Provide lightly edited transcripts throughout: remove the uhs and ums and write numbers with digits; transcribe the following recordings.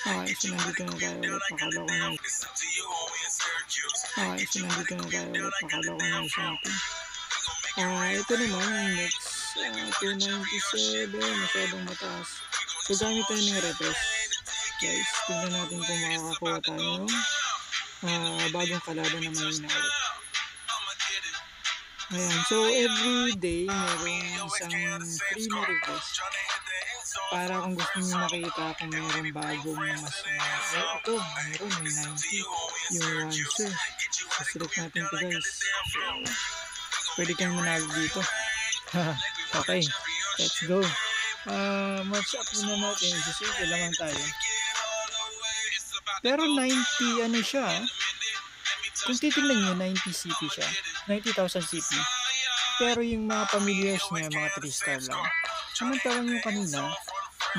Okay, so nandito na tayo ulit. Akala ko na. Okay, so nandito na tayo ulit. Akala ko na something. Ito naman, next 297, masyadong mataas. So, gamit tayo ng refresh. Guys, tingnan natin kung makakakuha tayo ng bagong kalaban na mahina ulit. Ayan, so every day merong isang free na refresh para kung gusto nyo makita kung meron bagong mas ito, meron may 90 yung once. So select natin ito guys. So, pwede kayong manalo dito. Okay, let's go. Match up muna natin. Susunod lamang tayo. Pero 90 ano siya, kung titignan nyo 90 CP siya, 90,000 CP. Pero yung mga familiars niya, mga 3 star lang. Samantalang yung kanina,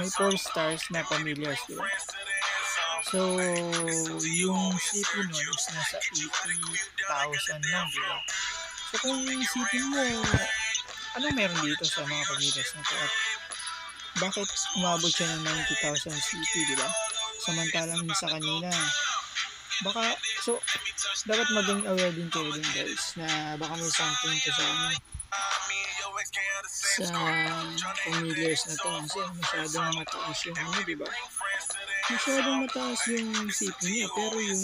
may 4 stars na familiars, diba? So, yung CP nun is nasa 80,000 lang, diba? So, kung isipin mo, anong meron dito sa mga familiars na to? At bakit umabot siya ng 90,000 CP, diba? Samantalang yung sa kanina, baka, so, dapat maging aware din kayo din guys, na baka may something to sa familiars na to, kasi masyadong mataas yung ano, diba? Masyadong mataas yung CP niya, pero yung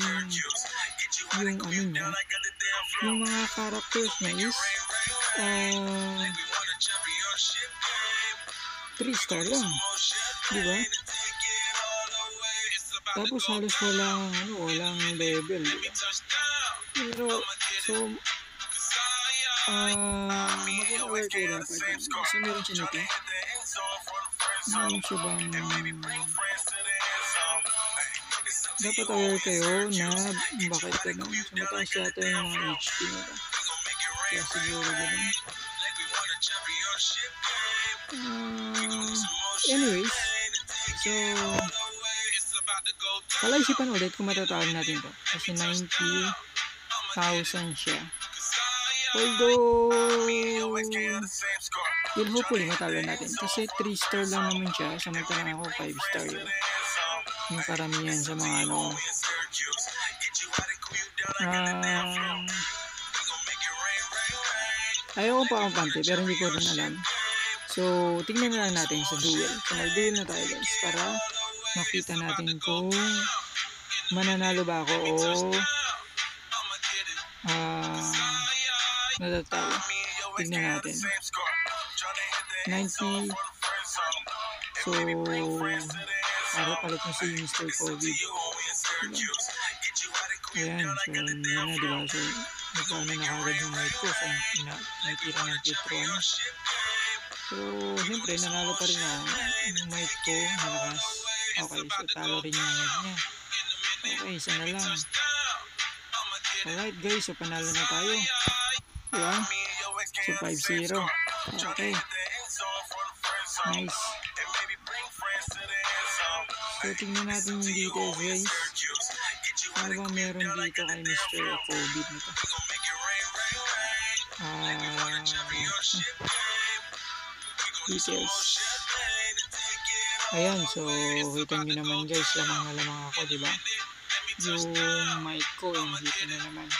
ano niya, yung mga characters niya is 3 star lang, diba? Tapos halos walang level, diba? Pero, so, maging aware kayo dapat. So, meron siya nito. Meron siya bang, dapat aware kayo na bakit ganun. So, mataas yata yung mga HP nila. Kaya siguro ganun. Anyways, so, palaisipan ulit kung matatawag natin to. Kasi 90,000 siya. Although, will hopefully matalo natin. Kasi 3 star lang naman siya. Samantalang ako 5 star yun. Yung karamihan sa mga ano. Ayaw ko pa ang pante pero hindi ko rin alam. So, tingnan na lang natin sa duel. So, mag-duel na tayo guys para makita natin kung mananalo ba ako o natatalo. Tingnan natin. 90. So, palit na si Mr. COVID. Diba? Ayan. So, yun na diba? So, nagpaano na kagad yung mic ko. So, nakikita ng Petro. So, siyempre, nanalo pa rin ako. Yung mic ko, malakas. Okay, so talo rin yung mic niya. Okay, isa na lang. Alright guys, so panalo na tayo. Diba? So 5-0. Okay. Nice. So tingnan natin yung details guys. Ano bang meron dito kay Mr. COVID nito? Details. Ayan, so kita nyo naman guys, lamang na lamang ako, diba? Yung mic ko, hindi ko na naman.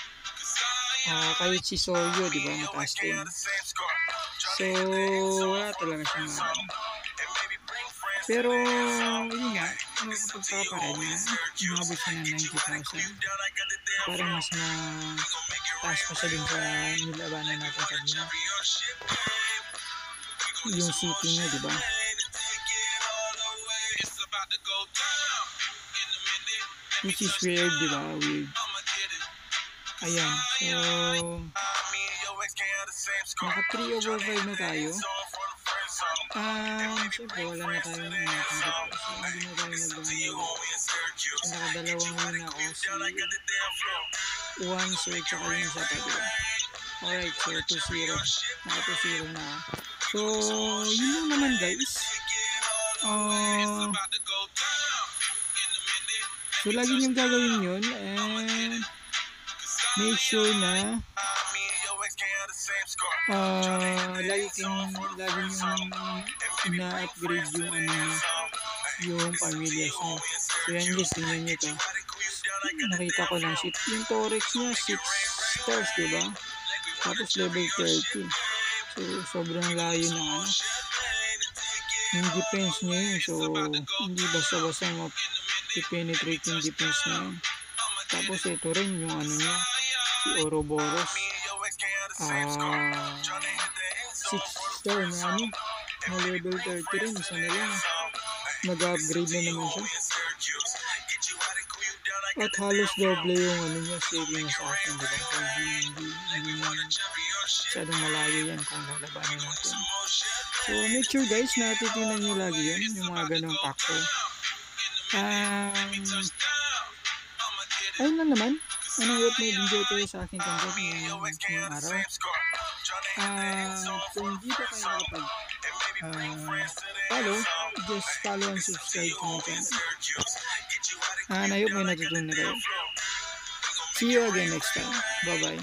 Kahit si Soyo, diba? Mataas din. So, wala talaga siyang pero, yun nga, makapagpaka pa rin na umabot siya ng 90,000. Parang mas na taas pa siya din sa nilabanan natin kanina. Yung CP niya, diba? Which is weird, diba? Weird. Ayan. So, naka 3/5 na tayo. Siyempre, wala na tayo ng natin. So, hindi na tayo nag-download. So, nakadalawang win ako. Si One search ako yung isa pa, diba? Alright, so 2-0. Naka 2-0 na. So, yun lang naman guys. So, lagi niyong gagawin yun and make sure na lagi niyong ina-upgrade yung yung pamilyas niya. So yan guys, tingnan nyo to. Nakita ko lang, yung Torex niya 6 stars, diba? Tapos level 30. So sobrang layo ng yung defense niya yun. So hindi basta-basta ma-penetrate yung defense niya yun. Tapos ito rin yung niya, si Ouroboros. 6 star na na level 30 rin, isa na lang. Mag-upgrade na naman siya. At halos doble yung niya, saving sa atin, diba? Hindi masyadong malayo yan kung lalabanin natin. So make sure guys na titignan nyo lagi yan, yung mga ganong factor. Ayun lang naman. Hope may enjoy kayo sa aking content ngayong araw. Kung hindi pa kayo nakapag follow, just follow and subscribe to my channel. I hope may natutunan na kayo. See you again next time. Bye-bye.